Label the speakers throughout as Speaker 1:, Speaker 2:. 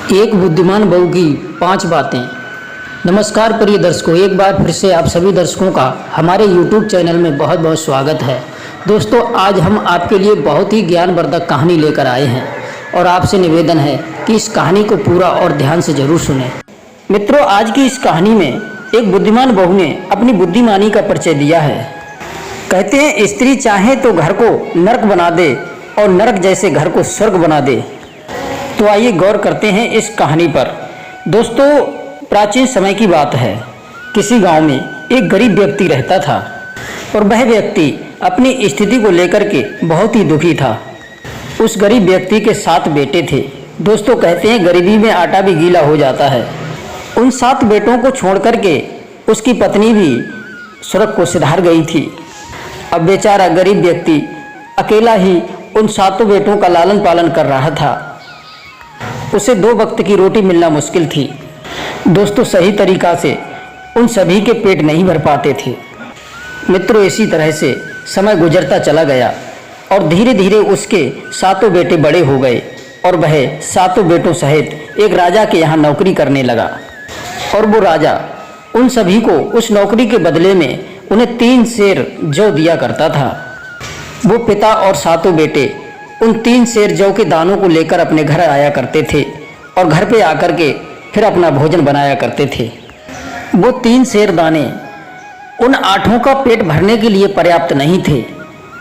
Speaker 1: एक बुद्धिमान बहू की 5 बातें। नमस्कार प्रिय दर्शकों, एक बार फिर से आप सभी दर्शकों का हमारे YouTube चैनल में बहुत बहुत स्वागत है। दोस्तों, आज हम आपके लिए बहुत ही ज्ञानवर्धक कहानी लेकर आए हैं और आपसे निवेदन है कि इस कहानी को पूरा और ध्यान से जरूर सुनें। मित्रों, आज की इस कहानी में एक बुद्धिमान बहू ने अपनी बुद्धिमानी का परिचय दिया है। कहते हैं, स्त्री चाहे तो घर को नरक बना दे और नरक जैसे घर को स्वर्ग बना दे। तो आइए गौर करते हैं इस कहानी पर। दोस्तों, प्राचीन समय की बात है। किसी गांव में एक गरीब व्यक्ति रहता था और वह व्यक्ति अपनी स्थिति को लेकर के बहुत ही दुखी था। उस गरीब व्यक्ति के 7 बेटे थे। दोस्तों, कहते हैं गरीबी में आटा भी गीला हो जाता है। उन 7 बेटों को छोड़ करके उसकी पत्नी भी स्वर्ग को सिधार गई थी। अब बेचारा गरीब व्यक्ति अकेला ही उन 7 बेटों का लालन पालन कर रहा था। उसे 2 वक्त की रोटी मिलना मुश्किल थी। दोस्तों, सही तरीक़ा से उन सभी के पेट नहीं भर पाते थे। मित्रों, इसी तरह से समय गुजरता चला गया और धीरे धीरे उसके 7 बेटे बड़े हो गए और वह 7 बेटों सहित एक राजा के यहाँ नौकरी करने लगा। और वो राजा उन सभी को उस नौकरी के बदले में उन्हें 3 सेर जौ दिया करता था। वो पिता और 7 बेटे उन 3 सेर जौ के दानों को लेकर अपने घर आया करते थे और घर पे आकर के फिर अपना भोजन बनाया करते थे। वो 3 सेर दाने उन 8 का पेट भरने के लिए पर्याप्त नहीं थे।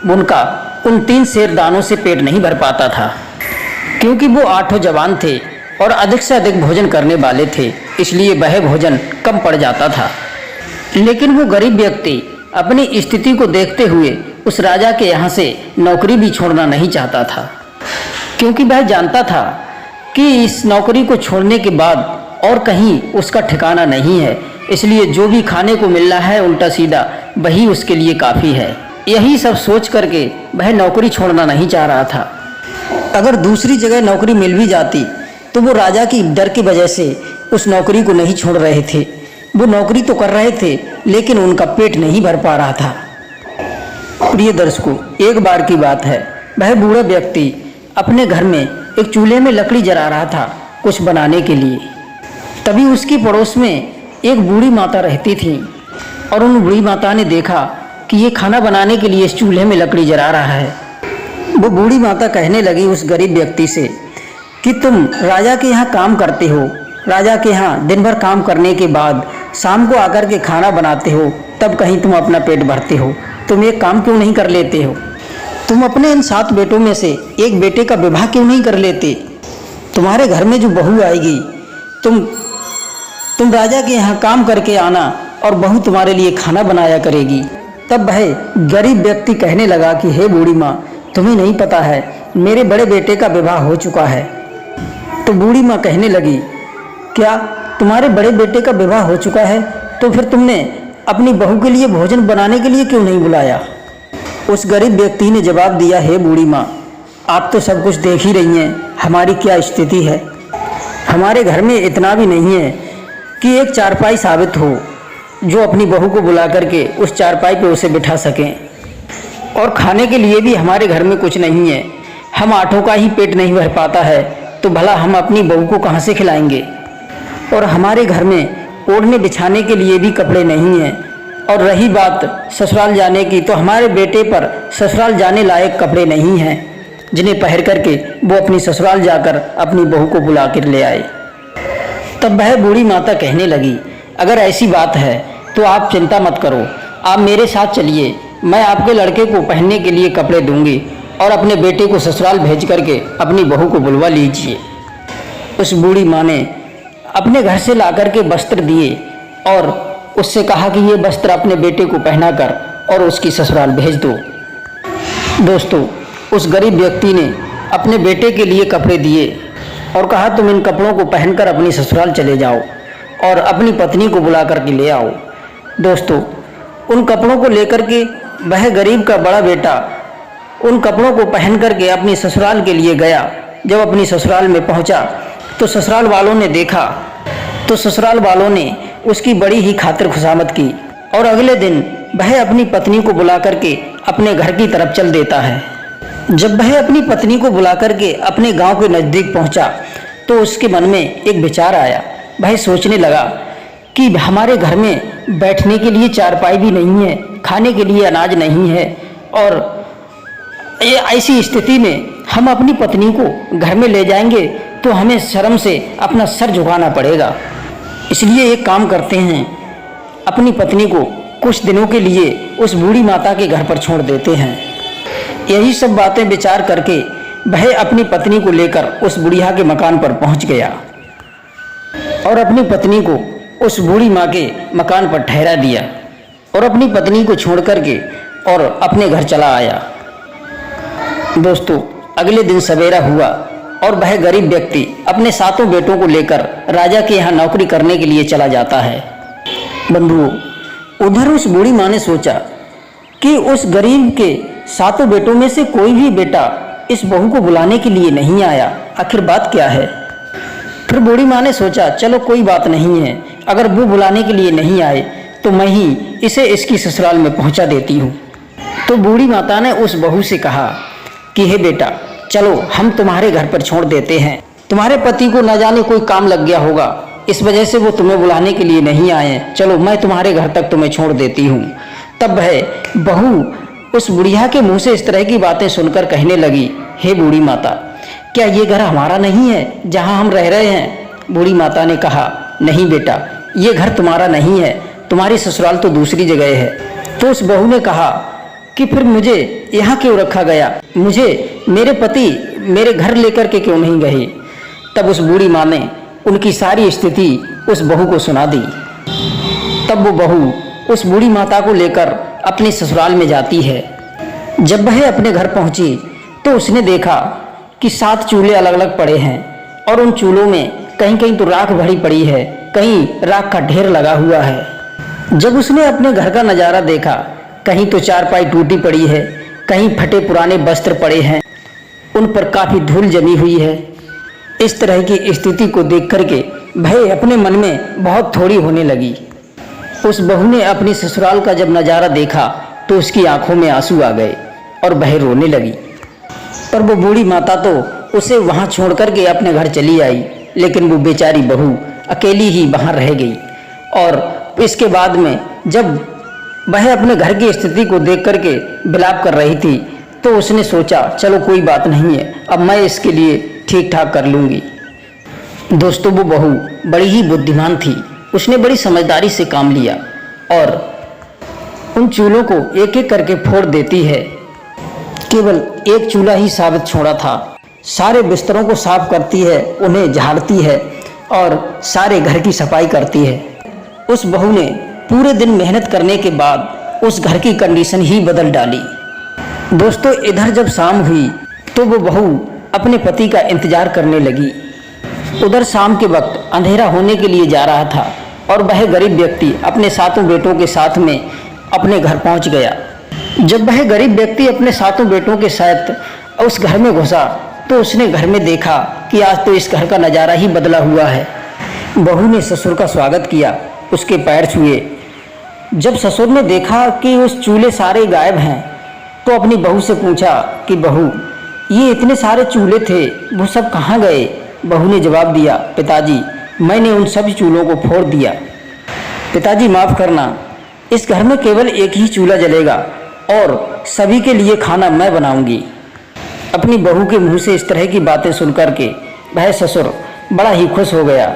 Speaker 1: उनका उन 3 सेर दानों से पेट नहीं भर पाता था, क्योंकि वो 8 जवान थे और अधिक से अधिक भोजन करने वाले थे, इसलिए वह भोजन कम पड़ जाता था। लेकिन वो गरीब व्यक्ति अपनी स्थिति को देखते हुए उस राजा के यहाँ से नौकरी भी छोड़ना नहीं चाहता था, क्योंकि वह जानता था कि इस नौकरी को छोड़ने के बाद और कहीं उसका ठिकाना नहीं है। इसलिए जो भी खाने को मिल रहा है उल्टा सीधा वही उसके लिए काफ़ी है। यही सब सोच करके वह नौकरी छोड़ना नहीं चाह रहा था। अगर दूसरी जगह नौकरी मिल भी जाती तो वो राजा की डर की वजह से उस नौकरी को नहीं छोड़ रहे थे। वो नौकरी तो कर रहे थे लेकिन उनका पेट नहीं भर पा रहा था। प्रिय दर्शकों, एक बार की बात है, वह बूढ़ा व्यक्ति अपने घर में एक चूल्हे में लकड़ी जला रहा था कुछ बनाने के लिए। तभी उसकी पड़ोस में एक बूढ़ी माता रहती थी और उन बूढ़ी माता ने देखा कि ये खाना बनाने के लिए इस चूल्हे में लकड़ी जला रहा है। वो बूढ़ी माता कहने लगी उस गरीब व्यक्ति से कि तुम राजा के यहाँ काम करते हो, राजा के यहाँ दिन भर काम करने के बाद शाम को आकर के खाना बनाते हो, तब कहीं तुम अपना पेट भरते हो। तुम एक काम क्यों नहीं कर लेते हो? तुम अपने इन 7 बेटों में से एक बेटे का विवाह क्यों नहीं कर लेते? तुम्हारे घर में जो बहू आएगी, तुम राजा के यहाँ काम करके आना और बहू तुम्हारे लिए खाना बनाया करेगी। तब वह गरीब व्यक्ति कहने लगा कि हे बूढ़ी माँ, तुम्हें नहीं पता है, मेरे बड़े बेटे का विवाह हो चुका है। तो बूढ़ी माँ कहने लगी, क्या तुम्हारे बड़े बेटे का विवाह हो चुका है? तो फिर तुमने अपनी बहू के लिए भोजन बनाने के लिए क्यों नहीं बुलाया? उस गरीब व्यक्ति ने जवाब दिया, हे बूढ़ी माँ, आप तो सब कुछ देख ही रही हैं, हमारी क्या स्थिति है। हमारे घर में इतना भी नहीं है कि एक चारपाई साबित हो जो अपनी बहू को बुला करके उस चारपाई पे उसे बिठा सकें, और खाने के लिए भी हमारे घर में कुछ नहीं है। हम 8 का ही पेट नहीं भर पाता है तो भला हम अपनी बहू को कहाँ से खिलाएंगे? और हमारे घर में ओढ़ने बिछाने के लिए भी कपड़े नहीं हैं। और रही बात ससुराल जाने की, तो हमारे बेटे पर ससुराल जाने लायक कपड़े नहीं हैं जिन्हें पहन करके वो अपनी ससुराल जाकर अपनी बहू को बुला कर ले आए। तब वह बूढ़ी माता कहने लगी, अगर ऐसी बात है तो आप चिंता मत करो, आप मेरे साथ चलिए, मैं आपके लड़के को पहनने के लिए कपड़े दूंगी और अपने बेटे को ससुराल भेज करके अपनी बहू को बुलवा लीजिए। उस बूढ़ी माँ ने अपने घर से लाकर के वस्त्र दिए और उससे कहा कि ये वस्त्र अपने बेटे को पहनाकर और उसकी ससुराल भेज दो। दोस्तों, उस गरीब व्यक्ति ने अपने बेटे के लिए कपड़े दिए और कहा, तुम इन कपड़ों को पहनकर अपनी ससुराल चले जाओ और अपनी पत्नी को बुला करके ले आओ। दोस्तों, उन कपड़ों को लेकर के वह गरीब का बड़ा बेटा उन कपड़ों को पहन करके अपनी ससुराल के लिए गया। जब अपनी ससुराल में पहुंचा तो ससुराल वालों ने देखा तो ससुराल वालों ने उसकी बड़ी ही खातिर खुशामद की और अगले दिन वह अपनी पत्नी को बुला करके अपने घर की तरफ चल देता है। जब वह अपनी पत्नी को बुला करके अपने गांव के नज़दीक पहुंचा तो उसके मन में एक विचार आया। वह सोचने लगा कि हमारे घर में बैठने के लिए चारपाई भी नहीं है, खाने के लिए अनाज नहीं है, और ये ऐसी स्थिति में हम अपनी पत्नी को घर में ले जाएंगे तो हमें शर्म से अपना सर झुकाना पड़ेगा। इसलिए एक काम करते हैं, अपनी पत्नी को कुछ दिनों के लिए उस बूढ़ी माता के घर पर छोड़ देते हैं। यही सब बातें विचार करके वह अपनी पत्नी को लेकर उस बुढ़िया के मकान पर पहुंच गया और अपनी पत्नी को उस बूढ़ी माँ के मकान पर ठहरा दिया और अपनी पत्नी को छोड़ करके और अपने घर चला आया। दोस्तों, अगले दिन सवेरा हुआ और वह गरीब व्यक्ति अपने 7 बेटों को लेकर राजा के यहाँ नौकरी करने के लिए चला जाता है। बंधुओं, उधर उस बूढ़ी माँ ने सोचा कि उस गरीब के 7 बेटों में से कोई भी बेटा इस बहू को बुलाने के लिए नहीं आया, आखिर बात क्या है। फिर बूढ़ी माँ ने सोचा, चलो कोई बात नहीं है, अगर वो बुलाने के लिए नहीं आए तो मैं ही इसे इसकी ससुराल में पहुंचा देती हूँ। तो बूढ़ी माता ने उस बहू से कहा कि हे बेटा, चलो हम तुम्हारे घर पर छोड़ देते हैं, तुम्हारे पति को न जाने कोई काम लग गया होगा, इस वजह से वो तुम्हें बुलाने के लिए नहीं आए, चलो मैं तुम्हारे घर तक तुम्हें छोड़ देती हूँ। तब वह बहू उस बुढ़िया के मुंह से इस तरह की बातें सुनकर कहने लगी, हे बूढ़ी माता, क्या ये घर हमारा नहीं है जहाँ हम रह रहे हैं। बूढ़ी माता ने कहा, नहीं बेटा, ये घर तुम्हारा नहीं है, तुम्हारी ससुराल तो दूसरी जगह है। तो उस बहू ने कहा कि फिर मुझे यहाँ क्यों रखा गया, मुझे मेरे पति मेरे घर लेकर के क्यों नहीं गए। तब उस बूढ़ी माँ ने उनकी सारी स्थिति उस बहू को सुना दी। तब वो बहू उस बूढ़ी माता को लेकर अपने ससुराल में जाती है। जब वह अपने घर पहुंची तो उसने देखा कि 7 चूल्हे अलग अलग पड़े हैं और उन चूल्हों में कहीं कहीं तो राख भरी पड़ी है, कहीं राख का ढेर लगा हुआ है। जब उसने अपने घर का नज़ारा देखा, कहीं तो चारपाई टूटी पड़ी है, कहीं फटे पुराने वस्त्र पड़े हैं, उन पर काफ़ी धूल जमी हुई है। इस तरह की स्थिति को देख करके भय अपने मन में बहुत थोड़ी होने लगी। उस बहू ने अपनी ससुराल का जब नज़ारा देखा तो उसकी आंखों में आंसू आ गए और वह रोने लगी। पर वो बूढ़ी माता तो उसे वहाँ छोड़ करके अपने घर चली आई, लेकिन वो बेचारी बहू अकेली ही वहाँ रह गई। और इसके बाद में जब वह अपने घर की स्थिति को देख करके विलाप कर रही थी तो उसने सोचा, चलो कोई बात नहीं है, अब मैं इसके लिए ठीक ठाक कर लूँगी। दोस्तों, वो बहू बड़ी ही बुद्धिमान थी, उसने बड़ी समझदारी से काम लिया और उन चूल्हों को एक एक करके फोड़ देती है। केवल एक चूल्हा ही साबित छोड़ा था। सारे बिस्तरों को साफ करती है, उन्हें झाड़ती है और सारे घर की सफाई करती है। उस बहू ने पूरे दिन मेहनत करने के बाद उस घर की कंडीशन ही बदल डाली। दोस्तों, इधर जब शाम हुई तो वो बहू अपने पति का इंतजार करने लगी। उधर शाम के वक्त अंधेरा होने के लिए जा रहा था और वह गरीब व्यक्ति अपने 7 बेटों के साथ में अपने घर पहुंच गया। जब वह गरीब व्यक्ति अपने 7 बेटों के साथ उस घर में घुसा तो उसने घर में देखा कि आज तो इस घर का नज़ारा ही बदला हुआ है। बहू ने ससुर का स्वागत किया, उसके पैर छुए। जब ससुर ने देखा कि उस चूल्हे सारे गायब हैं तो अपनी बहू से पूछा कि बहू, ये इतने सारे चूल्हे थे, वो सब कहाँ गए। बहू ने जवाब दिया, पिताजी, मैंने उन सभी चूल्हों को फोड़ दिया। पिताजी माफ़ करना, इस घर में केवल एक ही चूल्हा जलेगा और सभी के लिए खाना मैं बनाऊंगी। अपनी बहू के मुंह से इस तरह की बातें सुनकर के वह ससुर बड़ा ही खुश हो गया।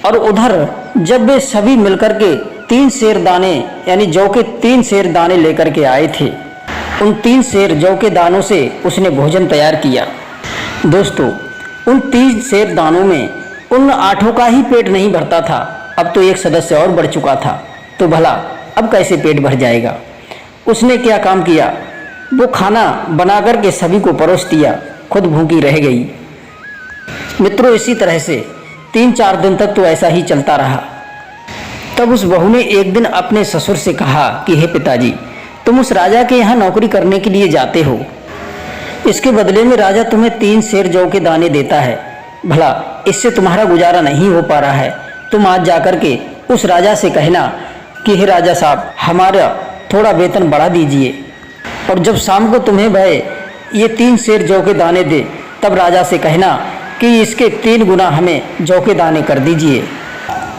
Speaker 1: और उधर जब वे सभी मिलकर के 3 सेर दाने यानी जौ के 3 सेर दाने लेकर के आए थे, उन 3 सेर जौ के दानों से उसने भोजन तैयार किया। दोस्तों, उन 3 सेर दानों में उन 8 का ही पेट नहीं भरता था, अब तो एक सदस्य और बढ़ चुका था, तो भला अब कैसे पेट भर जाएगा। उसने क्या काम किया, वो खाना बना करके सभी को परोस दिया, खुद भूखी रह गई। मित्रों, इसी तरह से 3-4 दिन तक तो ऐसा ही चलता रहा। तब उस बहू ने एक दिन अपने ससुर से कहा कि हे पिताजी, तुम उस राजा के यहाँ नौकरी करने के लिए जाते हो, इसके बदले में राजा तुम्हें 3 सेर जौ के दाने देता है, भला इससे तुम्हारा गुजारा नहीं हो पा रहा है, तुम आज जाकर के उस राजा से कहना कि हे राजा साहब, हमारा थोड़ा वेतन बढ़ा दीजिए, और जब शाम को तुम्हें वह ये 3 सेर जौ के दाने दे, तब राजा से कहना कि इसके 3 गुना हमें जौ के दाने कर दीजिए,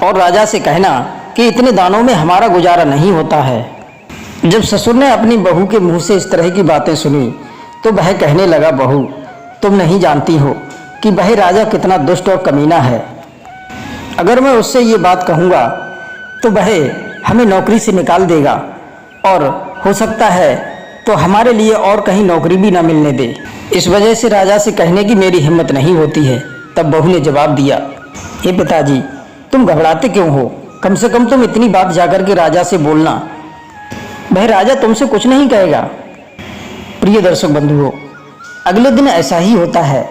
Speaker 1: और राजा से कहना कि इतने दानों में हमारा गुजारा नहीं होता है। जब ससुर ने अपनी बहू के मुंह से इस तरह की बातें सुनी तो वह कहने लगा, बहू तुम नहीं जानती हो कि वह राजा कितना दुष्ट और कमीना है। अगर मैं उससे ये बात कहूँगा तो वह हमें नौकरी से निकाल देगा, और हो सकता है तो हमारे लिए और कहीं नौकरी भी ना मिलने दे। इस वजह से राजा से कहने की मेरी हिम्मत नहीं होती है। तब बहू ने जवाब दिया, हे पिताजी तुम घबराते क्यों हो? कम से कम तुम इतनी बात जाकर के राजा से बोलना, वह राजा तुमसे कुछ नहीं कहेगा। प्रिय दर्शक बंधुओं, अगले दिन ऐसा ही होता है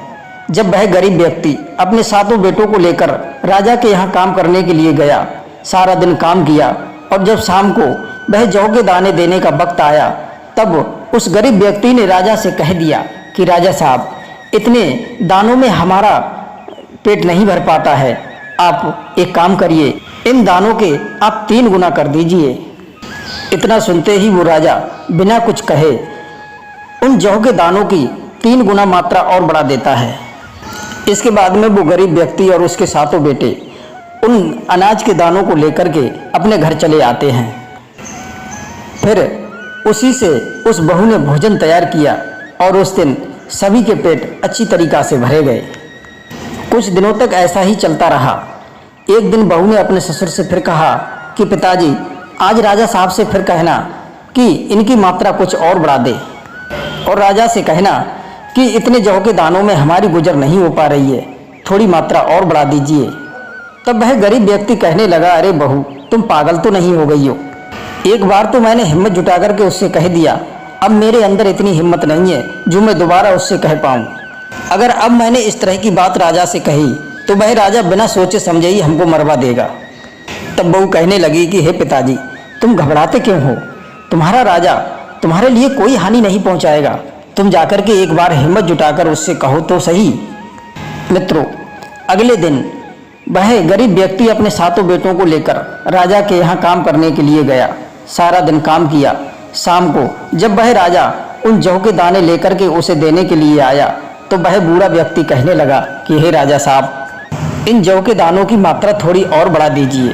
Speaker 1: जब वह गरीब व्यक्ति अपने 7 बेटों को लेकर राजा के यहाँ काम करने के लिए गया। सारा दिन काम किया, और जब शाम को वह जौ के दाने देने का वक्त आया तब उस गरीब व्यक्ति ने राजा से कह दिया कि राजा साहब, इतने दानों में हमारा पेट नहीं भर पाता है, आप एक काम करिए, इन दानों के आप 3 गुना कर दीजिए। इतना सुनते ही वो राजा बिना कुछ कहे उन जौ के दानों की 3 गुना मात्रा और बढ़ा देता है। इसके बाद में वो गरीब व्यक्ति और उसके 7 बेटे उन अनाज के दानों को लेकर के अपने घर चले आते हैं। फिर उसी से उस बहू ने भोजन तैयार किया, और उस दिन सभी के पेट अच्छी तरीक़ा से भरे गए। कुछ दिनों तक ऐसा ही चलता रहा। एक दिन बहू ने अपने ससुर से फिर कहा कि पिताजी, आज राजा साहब से फिर कहना कि इनकी मात्रा कुछ और बढ़ा दे, और राजा से कहना कि इतने जौ के दानों में हमारी गुजर नहीं हो पा रही है, थोड़ी मात्रा और बढ़ा दीजिए। तब वह गरीब व्यक्ति कहने लगा, अरे बहू तुम पागल तो नहीं हो गई हो? एक बार तो मैंने हिम्मत जुटा करके उससे कह दिया, अब मेरे अंदर इतनी हिम्मत नहीं है जो मैं दोबारा उससे कह पाऊँ। अगर अब मैंने इस तरह की बात राजा से कही तो वह राजा बिना सोचे समझे ही हमको मरवा देगा। तब बहू कहने लगी कि हे पिताजी, तुम घबराते क्यों हो? तुम्हारा राजा तुम्हारे लिए कोई हानि नहीं पहुंचाएगा। तुम जाकर के एक बार हिम्मत जुटाकर उससे कहो तो सही। मित्रों, अगले दिन वह गरीब व्यक्ति अपने 7 बेटों को लेकर राजा के यहाँ काम करने के लिए गया। सारा दिन काम किया। शाम को जब वह राजा उन जौ के दाने लेकर के उसे देने के लिए आया तो वह बूढ़ा व्यक्ति कहने लगा कि हे राजा साहब, इन जौ के दानों की मात्रा थोड़ी और बढ़ा दीजिए।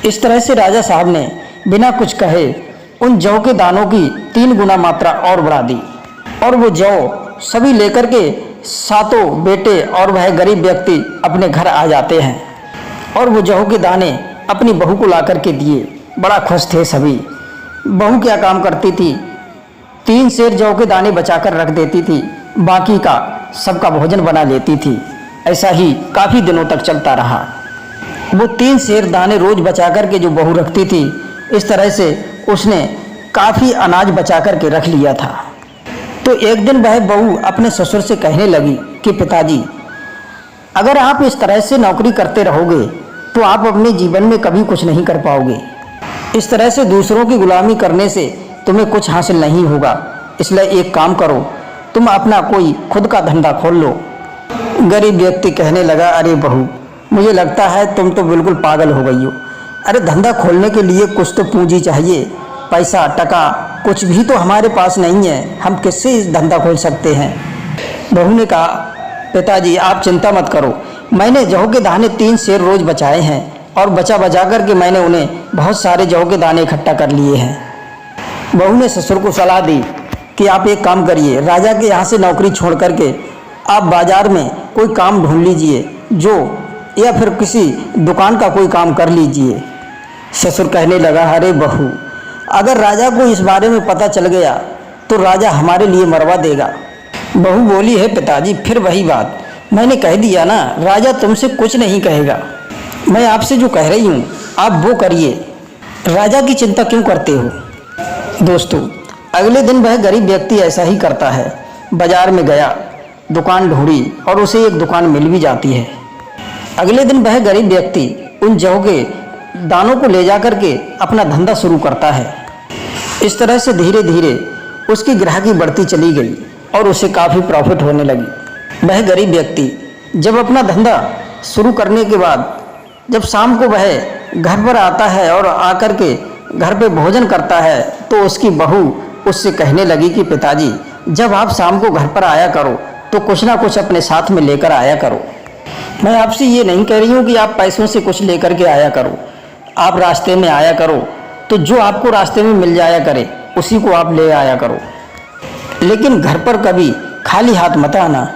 Speaker 1: इस तरह से राजा साहब ने बिना कुछ कहे उन जौ के दानों की 3 गुना मात्रा और बढ़ा दी, और वो जौ सभी लेकर के 7 बेटे और वह गरीब व्यक्ति अपने घर आ जाते हैं, और वो जौ के दाने अपनी बहू को ला करके दिए। बड़ा खुश थे सभी। बहू क्या काम करती थी, 3 सेर जौ के दाने बचाकर रख देती थी, बाकी का सबका भोजन बना लेती थी। ऐसा ही काफ़ी दिनों तक चलता रहा। वो 3 सेर दाने रोज बचा कर के जो बहू रखती थी, इस तरह से उसने काफ़ी अनाज बचा कर के रख लिया था। तो एक दिन वह बहू अपने ससुर से कहने लगी कि पिताजी, अगर आप इस तरह से नौकरी करते रहोगे तो आप अपने जीवन में कभी कुछ नहीं कर पाओगे। इस तरह से दूसरों की गुलामी करने से तुम्हें कुछ हासिल नहीं होगा। इसलिए एक काम करो, तुम अपना कोई खुद का धंधा खोल लो। गरीब व्यक्ति कहने लगा, अरे बहू, मुझे लगता है तुम तो बिल्कुल पागल हो गई हो। अरे धंधा खोलने के लिए कुछ तो पूंजी चाहिए, पैसा टका कुछ भी तो हमारे पास नहीं है, हम किससे इस धंधा खोल सकते हैं। बहू ने कहा, पिताजी आप चिंता मत करो, मैंने जौ के दाने 3 सेर रोज बचाए हैं, और बचा बचा करके मैंने उन्हें बहुत सारे जौ के दाने इकट्ठा कर लिए हैं। बहू ने ससुर को सलाह दी कि आप एक काम करिए, राजा के यहाँ से नौकरी छोड़ करके आप बाजार में कोई काम ढूंढ लीजिए, जो या फिर किसी दुकान का कोई काम कर लीजिए। ससुर कहने लगा, अरे बहू, अगर राजा को इस बारे में पता चल गया तो राजा हमारे लिए मरवा देगा। बहू बोली, है पिताजी फिर वही बात, मैंने कह दिया ना, राजा तुमसे कुछ नहीं कहेगा। मैं आपसे जो कह रही हूँ आप वो करिए, राजा की चिंता क्यों करते हो। दोस्तों, अगले दिन वह गरीब व्यक्ति ऐसा ही करता है। बाजार में गया, दुकान ढूंढी और उसे एक दुकान मिल भी जाती है। अगले दिन वह गरीब व्यक्ति उन जौ के दानों को ले जा करके अपना धंधा शुरू करता है। इस तरह से धीरे धीरे उसकी ग्राहकी बढ़ती चली गई और उसे काफ़ी प्रॉफिट होने लगी। वह गरीब व्यक्ति जब अपना धंधा शुरू करने के बाद जब शाम को वह घर पर आता है और आकर के घर पे भोजन करता है तो उसकी बहू उससे कहने लगी कि पिताजी, जब आप शाम को घर पर आया करो तो कुछ ना कुछ अपने साथ में लेकर आया करो। मैं आपसे ये नहीं कह रही हूँ कि आप पैसों से कुछ लेकर के आया करो। आप रास्ते में आया करो तो जो आपको रास्ते में मिल जाया करे उसी को आप ले आया करो, लेकिन घर पर कभी खाली हाथ मत आना।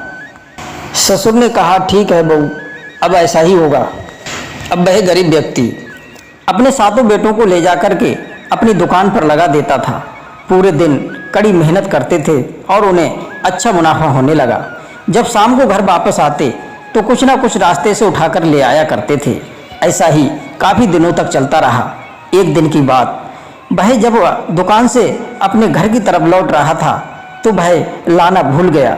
Speaker 1: ससुर ने कहा, ठीक है बहू, अब ऐसा ही होगा। अब वह गरीब व्यक्ति अपने सातों बेटों को ले जा कर के अपनी दुकान पर लगा देता था। पूरे दिन कड़ी मेहनत करते थे और उन्हें अच्छा मुनाफा होने लगा। जब शाम को घर वापस आते तो कुछ ना कुछ रास्ते से उठाकर ले आया करते थे। ऐसा ही काफ़ी दिनों तक चलता रहा। एक दिन की बात, वह जब दुकान से अपने घर की तरफ लौट रहा था तो वह लाना भूल गया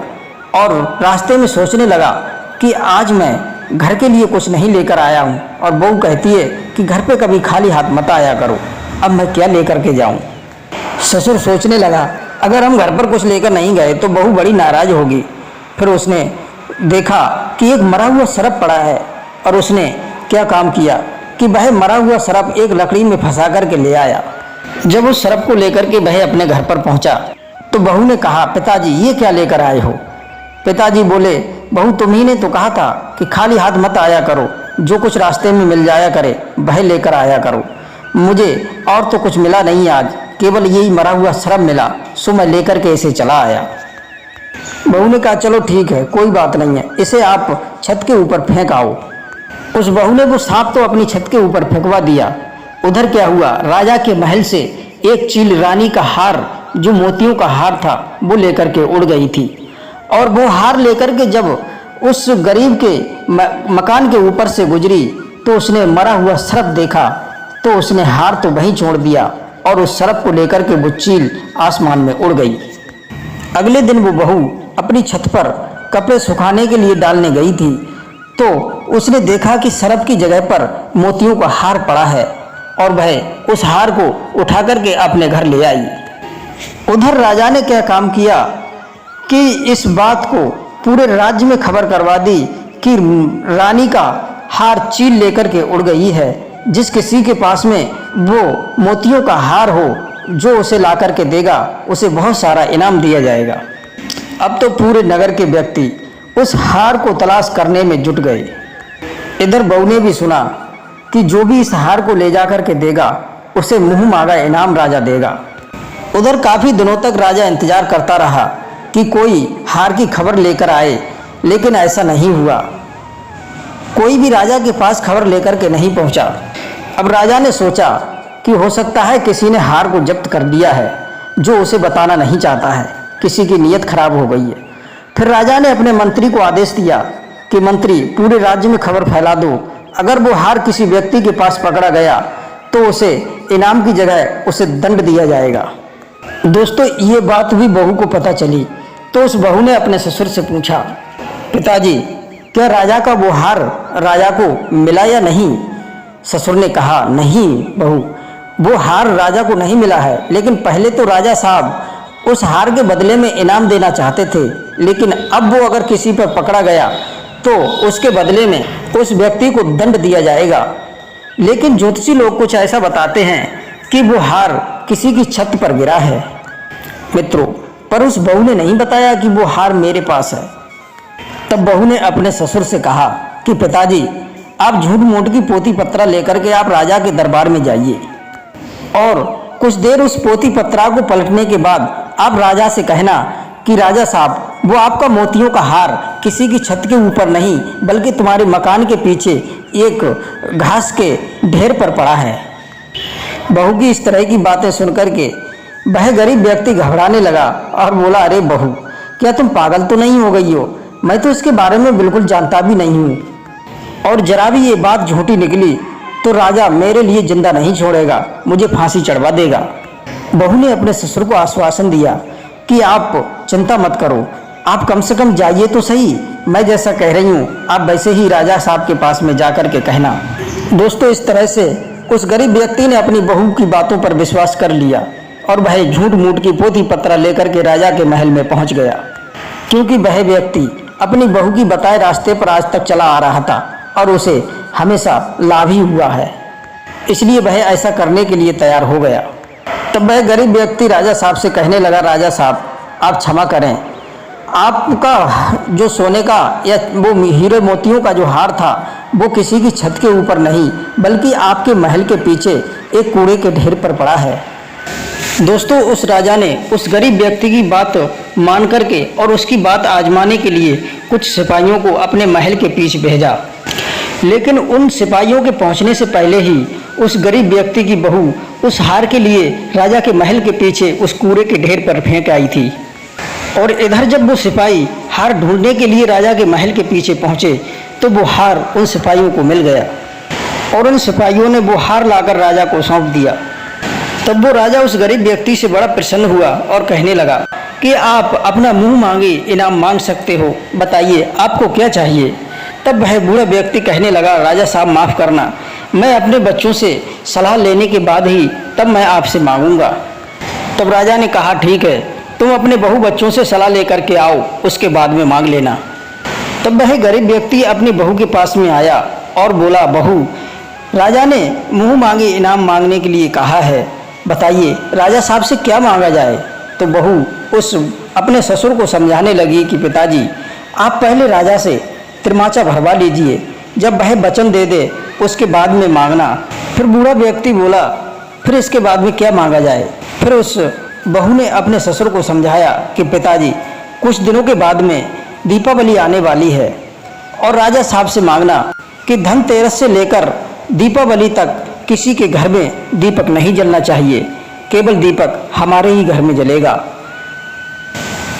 Speaker 1: और रास्ते में सोचने लगा कि आज मैं घर के लिए कुछ नहीं लेकर आया हूँ और बहू कहती है कि घर पे कभी खाली हाथ मत आया करो, अब मैं क्या लेकर के जाऊँ। ससुर सोचने लगा, अगर हम घर पर कुछ लेकर नहीं गए तो बहू बड़ी नाराज होगी। फिर उसने देखा कि एक मरा हुआ सर्प पड़ा है और उसने क्या काम किया कि वह मरा हुआ सर्प एक लकड़ी में फंसा करके ले आया। जब उस सर्प को लेकर के वह अपने घर पर पहुंचा तो बहू ने कहा, पिताजी ये क्या लेकर आए हो। पिताजी बोले, बहू तुम्ही ने तो कहा था कि खाली हाथ मत आया करो, जो कुछ रास्ते में मिल जाया करे वह लेकर आया करो। मुझे और तो कुछ मिला नहीं आज, केवल यही मरा हुआ सर्प मिला, सो मैं लेकर के इसे चला आया। बहू ने कहा, चलो ठीक है, कोई बात नहीं है, इसे आप छत के ऊपर फेंक आओ। उस बहू ने वो सांप तो अपनी छत के ऊपर फेंकवा दिया। उधर क्या हुआ, राजा के महल से एक चील रानी का हार, जो मोतियों का हार था, वो लेकर के उड़ गई थी। और वो हार लेकर के जब उस गरीब के मकान के ऊपर से गुजरी तो उसने मरा हुआ सर्प देखा, तो उसने हार तो वहीं छोड़ दिया और उस सर्प को लेकर के वो चील आसमान में उड़ गई। अगले दिन वो बहू अपनी छत पर कपड़े सुखाने के लिए डालने गई थी तो उसने देखा कि सर्प की जगह पर मोतियों का हार पड़ा है और वह उस हार को उठा करके अपने घर ले आई। उधर राजा ने क्या काम किया कि इस बात को पूरे राज्य में खबर करवा दी कि रानी का हार चील लेकर के उड़ गई है। जिस किसी के पास में वो मोतियों का हार हो, जो उसे ला करके देगा उसे बहुत सारा इनाम दिया जाएगा। अब तो पूरे नगर के व्यक्ति उस हार को तलाश करने में जुट गए। इधर बहू ने भी सुना कि जो भी इस हार को ले जा करके देगा उसे मुंह मांगा इनाम राजा देगा। उधर काफ़ी दिनों तक राजा इंतजार करता रहा कि कोई हार की खबर लेकर आए, लेकिन ऐसा नहीं हुआ। कोई भी राजा के पास खबर लेकर के नहीं पहुंचा। अब राजा ने सोचा कि हो सकता है किसी ने हार को जब्त कर दिया है, जो उसे बताना नहीं चाहता है, किसी की नीयत खराब हो गई है। फिर राजा ने अपने मंत्री को आदेश दिया कि मंत्री, पूरे राज्य में खबर फैला दो, अगर वो हार किसी व्यक्ति के पास पकड़ा गया तो उसे इनाम की जगह उसे दंड दिया जाएगा। दोस्तों, ये बात भी बहू को पता चली तो उस बहू ने अपने ससुर से पूछा, पिताजी क्या राजा का वो हार राजा को मिला या नहीं। ससुर ने कहा, नहीं बहू, वो हार राजा को नहीं मिला है, लेकिन पहले तो राजा साहब उस हार के बदले में इनाम देना चाहते थे, लेकिन अब वो अगर किसी पर पकड़ा गया तो उसके बदले में उस व्यक्ति को दंड दिया जाएगा। लेकिन ज्योतिषी लोग कुछ ऐसा बताते हैं कि वो हार किसी की छत पर गिरा है। मित्रों, पर उस बहू ने नहीं बताया कि वो हार मेरे पास है। तब बहू ने अपने ससुर से कहा कि पिताजी, आप झूठ मूठ की पोथी पत्रा लेकर के आप राजा के दरबार में जाइए और कुछ देर उस पोथी पत्रा को पलटने के बाद आप राजा से कहना कि राजा साहब, वो आपका मोतियों का हार किसी की छत के ऊपर नहीं बल्कि तुम्हारे मकान के पीछे एक घास के ढेर पर पड़ा है। बहू की इस तरह की बातें सुनकर के वह गरीब व्यक्ति घबराने लगा और बोला, अरे बहू, क्या तुम पागल तो नहीं हो गई हो, मैं तो इसके बारे में बिल्कुल जानता भी नहीं हूँ, और जरा भी ये बात झूठी निकली तो राजा मेरे लिए जिंदा नहीं छोड़ेगा, मुझे फांसी चढ़वा देगा। बहू ने अपने ससुर को आश्वासन दिया कि आप चिंता मत करो, आप कम से कम जाइए तो सही, मैं जैसा कह रही हूँ आप वैसे ही राजा साहब के पास में जा कर के कहना। दोस्तों, इस तरह से उस गरीब व्यक्ति ने अपनी बहू की बातों पर विश्वास कर लिया और वह झूठ मूठ की पोथी पत्रा लेकर के राजा के महल में पहुंच गया। क्योंकि वह व्यक्ति अपनी बहू की बताए रास्ते पर आज तक चला आ रहा था और उसे हमेशा लाभ ही हुआ है, इसलिए वह ऐसा करने के लिए तैयार हो गया। तब वह गरीब व्यक्ति राजा साहब से कहने लगा, राजा साहब आप क्षमा करें, आपका जो सोने का या वो हीरे मोतियों का जो हार था वो किसी की छत के ऊपर नहीं बल्कि आपके महल के पीछे एक कूड़े के ढेर पर पड़ा है। दोस्तों, उस राजा ने उस गरीब व्यक्ति की बात मान करके और उसकी बात आजमाने के लिए कुछ सिपाहियों को अपने महल के पीछे भेजा, लेकिन उन सिपाहियों के पहुंचने से पहले ही उस गरीब व्यक्ति की बहू उस हार के लिए राजा के महल के पीछे उस कूड़े के ढेर पर फेंक आई थी। और इधर जब वो सिपाही हार ढूंढने के लिए राजा के महल के पीछे पहुंचे तो वो हार उन सिपाहियों को मिल गया और उन सिपाहियों ने वो हार लाकर राजा को सौंप दिया। तब वो राजा उस गरीब व्यक्ति से बड़ा प्रसन्न हुआ और कहने लगा कि आप अपना मुंह मांगे इनाम मांग सकते हो, बताइए आपको क्या चाहिए। तब वह बूढ़ा व्यक्ति कहने लगा, राजा साहब माफ़ करना, मैं अपने बच्चों से सलाह लेने के बाद ही तब मैं आपसे मांगूंगा। तब राजा ने कहा, ठीक है, तुम अपने बहू बच्चों से सलाह लेकर के आओ, उसके बाद में मांग लेना। तब वह गरीब व्यक्ति अपनी बहू के पास में आया और बोला, बहू, राजा ने मुंह मांगे इनाम मांगने के लिए कहा है, बताइए राजा साहब से क्या मांगा जाए। तो बहू उस अपने ससुर को समझाने लगी कि पिताजी, आप पहले राजा से तिरमाचा भरवा लीजिए, जब वह वचन दे दे उसके बाद में मांगना। फिर बूढ़ा व्यक्ति बोला, फिर इसके बाद में क्या मांगा जाए। फिर उस बहू ने अपने ससुर को समझाया कि पिताजी, कुछ दिनों के बाद में दीपावली आने वाली है और राजा साहब से मांगना कि धनतेरस से लेकर दीपावली तक किसी के घर में दीपक नहीं जलना चाहिए, केवल दीपक हमारे ही घर में जलेगा।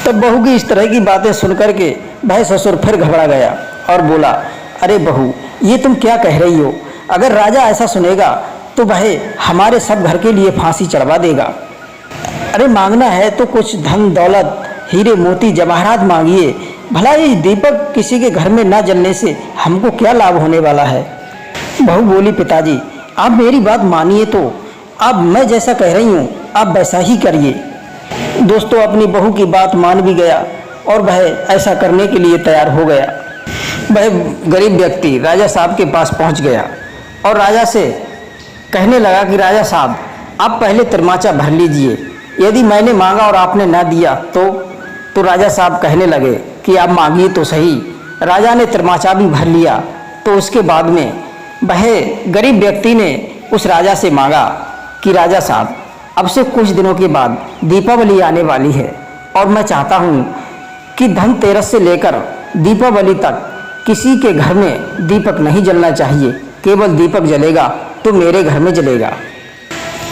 Speaker 1: तब बहू की इस तरह की बातें सुनकर के भाई ससुर फिर घबरा गया और बोला, अरे बहू, ये तुम क्या कह रही हो, अगर राजा ऐसा सुनेगा तो वह हमारे सब घर के लिए फांसी चढ़वा देगा। अरे मांगना है तो कुछ धन दौलत, हीरे मोती जवाहरात मांगिए, भला ये दीपक किसी के घर में ना जलने से हमको क्या लाभ होने वाला है। बहू बोली, पिताजी आप मेरी बात मानिए, तो अब मैं जैसा कह रही हूँ आप वैसा ही करिए। दोस्तों, अपनी बहू की बात मान भी गया और वह ऐसा करने के लिए तैयार हो गया। वह गरीब व्यक्ति राजा साहब के पास पहुँच गया और राजा से कहने लगा कि राजा साहब, आप पहले तिरमाचा भर लीजिए, यदि मैंने मांगा और आपने ना दिया तो राजा साहब कहने लगे कि आप मांगिए तो सही। राजा ने तिरमाचा भी भर लिया। तो उसके बाद में वह गरीब व्यक्ति ने उस राजा से मांगा कि राजा साहब, अब से कुछ दिनों के बाद दीपावली आने वाली है और मैं चाहता हूँ कि धनतेरस से लेकर दीपावली तक किसी के घर में दीपक नहीं जलना चाहिए, केवल दीपक जलेगा तो मेरे घर में जलेगा।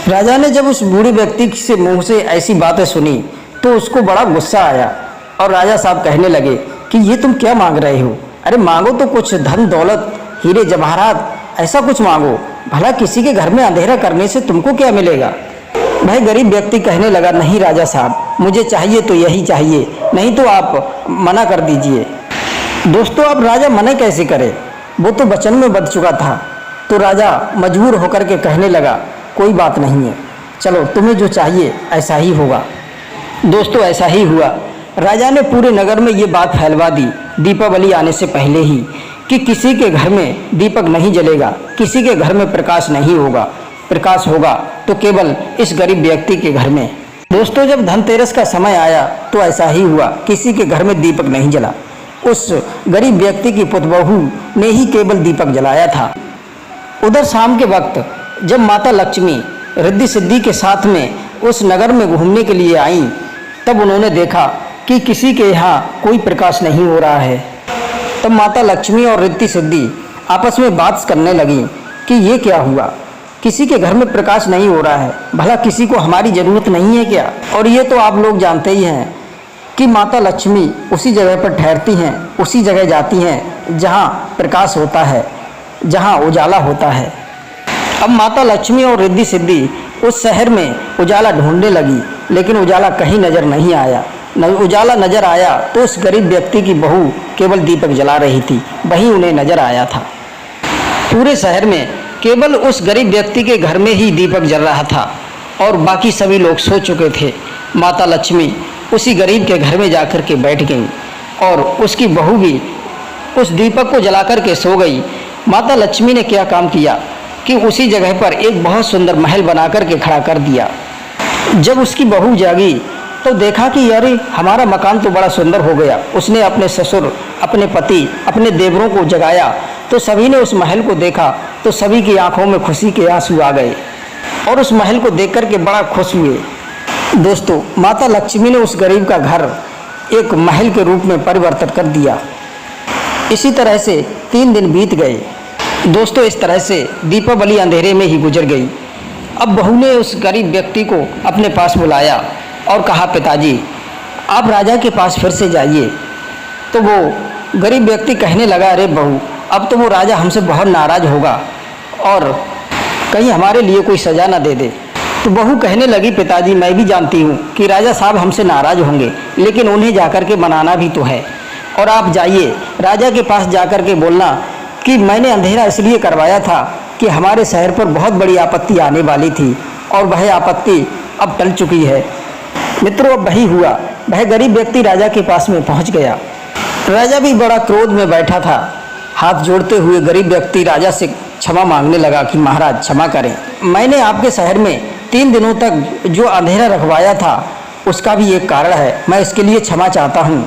Speaker 1: राजा ने जब उस बूढ़े व्यक्ति से मुंह से ऐसी बातें सुनी तो उसको बड़ा गुस्सा आया और राजा साहब कहने लगे कि ये तुम क्या मांग रहे हो, अरे मांगो तो कुछ धन दौलत, हीरे जवाहरात, ऐसा कुछ मांगो, भला किसी के घर में अंधेरा करने से तुमको क्या मिलेगा। भाई गरीब व्यक्ति कहने लगा, नहीं राजा साहब, मुझे चाहिए तो यही चाहिए, नहीं तो आप मना कर दीजिए। दोस्तों, अब राजा मना कैसे करे, वो तो वचन में बंध चुका था। तो राजा मजबूर होकर के कहने लगा, कोई बात नहीं है, चलो तुम्हें जो चाहिए ऐसा ही होगा। दोस्तों, ऐसा ही हुआ। राजा ने पूरे नगर में ये बात फैलवा दी दीपावली आने से पहले ही कि किसी के घर में दीपक नहीं जलेगा, किसी के घर में प्रकाश नहीं होगा, प्रकाश होगा तो केवल इस गरीब व्यक्ति के घर में। दोस्तों, जब धनतेरस का समय आया तो ऐसा ही हुआ, किसी के घर में दीपक नहीं जला। उस गरीब व्यक्ति की पुतबहू ने ही केवल दीपक जलाया था। उधर शाम के वक्त जब माता लक्ष्मी रिद्धि सिद्धि के साथ में उस नगर में घूमने के लिए आईं, तब उन्होंने देखा कि किसी के यहाँ कोई प्रकाश नहीं हो रहा है। तब माता लक्ष्मी और रिद्धि सिद्धि आपस में बात करने लगी कि ये क्या हुआ, किसी के घर में प्रकाश नहीं हो रहा है, भला किसी को हमारी ज़रूरत नहीं है क्या। और ये तो आप लोग जानते ही हैं कि माता लक्ष्मी उसी जगह पर ठहरती हैं, उसी जगह जाती हैं जहाँ प्रकाश होता है, जहाँ उजाला होता है। अब माता लक्ष्मी और रिद्धि सिद्धि उस शहर में उजाला ढूंढने लगी, लेकिन उजाला कहीं नज़र नहीं आया। उजाला नज़र आया तो उस गरीब व्यक्ति की बहू केवल दीपक जला रही थी, वही उन्हें नज़र आया था। पूरे शहर में केवल उस गरीब व्यक्ति के घर में ही दीपक जल रहा था और बाकी सभी लोग सो चुके थे। माता लक्ष्मी उसी गरीब के घर में जाकर के बैठ गई और उसकी बहू भी उस दीपक को जलाकर के सो गई। माता लक्ष्मी ने क्या काम किया कि उसी जगह पर एक बहुत सुंदर महल बना कर के खड़ा कर दिया। जब उसकी बहू जागी तो देखा कि अरे हमारा मकान तो बड़ा सुंदर हो गया। उसने अपने ससुर, अपने पति, अपने देवरों को जगाया। तो सभी ने उस महल को देखा तो सभी की आंखों में खुशी के आंसू आ गए और उस महल को देख कर के बड़ा खुश हुए। दोस्तों, माता लक्ष्मी ने उस गरीब का घर एक महल के रूप में परिवर्तित कर दिया। इसी तरह से 3 दिन बीत गए। दोस्तों, इस तरह से दीपावली अंधेरे में ही गुजर गई। अब बहू ने उस गरीब व्यक्ति को अपने पास बुलाया और कहा, पिताजी आप राजा के पास फिर से जाइए। तो वो गरीब व्यक्ति कहने लगा, अरे बहू, अब तो वो राजा हमसे बहुत नाराज़ होगा और कहीं हमारे लिए कोई सज़ा ना दे दे। तो बहू कहने लगी, पिताजी मैं भी जानती हूँ कि राजा साहब हमसे नाराज़ होंगे, लेकिन उन्हें जाकर के मनाना भी तो है। और आप जाइए, राजा के पास जाकर के बोलना कि मैंने अंधेरा इसलिए करवाया था कि हमारे शहर पर बहुत बड़ी आपत्ति आने वाली थी और वह आपत्ति अब टल चुकी है। मित्रों, अब वही हुआ। वह गरीब व्यक्ति राजा के पास में पहुँच गया। राजा भी बड़ा क्रोध में बैठा था। हाथ जोड़ते हुए गरीब व्यक्ति राजा से क्षमा मांगने लगा कि महाराज क्षमा करें, मैंने आपके शहर में 3 दिनों तक जो अंधेरा रखवाया था उसका भी एक कारण है। मैं इसके लिए क्षमा चाहता हूँ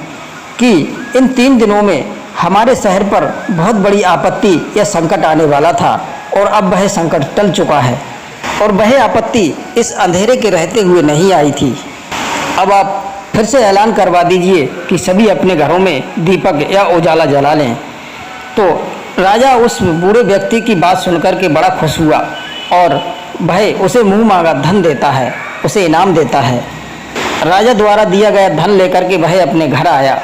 Speaker 1: कि इन 3 दिनों में हमारे शहर पर बहुत बड़ी आपत्ति या संकट आने वाला था और अब वह संकट टल चुका है और वह आपत्ति इस अंधेरे के रहते हुए नहीं आई थी। अब आप फिर से ऐलान करवा दीजिए कि सभी अपने घरों में दीपक या उजाला जला लें। तो राजा उस बूढ़े व्यक्ति की बात सुनकर के बड़ा खुश हुआ और वह उसे मुंह मांगा धन देता है, उसे इनाम देता है। राजा द्वारा दिया गया धन लेकर के वह अपने घर आया।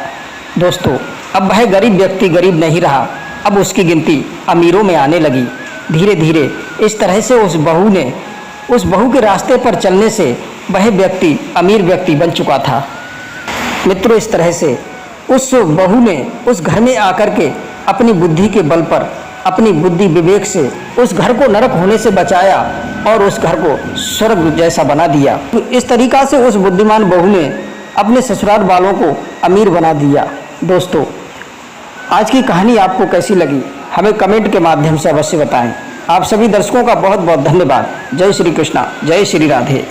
Speaker 1: दोस्तों, अब वह गरीब व्यक्ति गरीब नहीं रहा, अब उसकी गिनती अमीरों में आने लगी। धीरे धीरे इस तरह से उस बहू के रास्ते पर चलने से वह व्यक्ति अमीर व्यक्ति बन चुका था। मित्रों, इस तरह से उस बहू ने उस घर में आकर के अपनी बुद्धि के बल पर, अपनी बुद्धि विवेक से उस घर को नरक होने से बचाया और उस घर को स्वर्ग जैसा बना दिया। इस तरीक़ा से उस बुद्धिमान बहू ने अपने ससुराल वालों को अमीर बना दिया। दोस्तों, आज की कहानी आपको कैसी लगी हमें कमेंट के माध्यम से अवश्य बताएं। आप सभी दर्शकों का बहुत बहुत धन्यवाद। जय श्री कृष्णा, जय श्री राधे।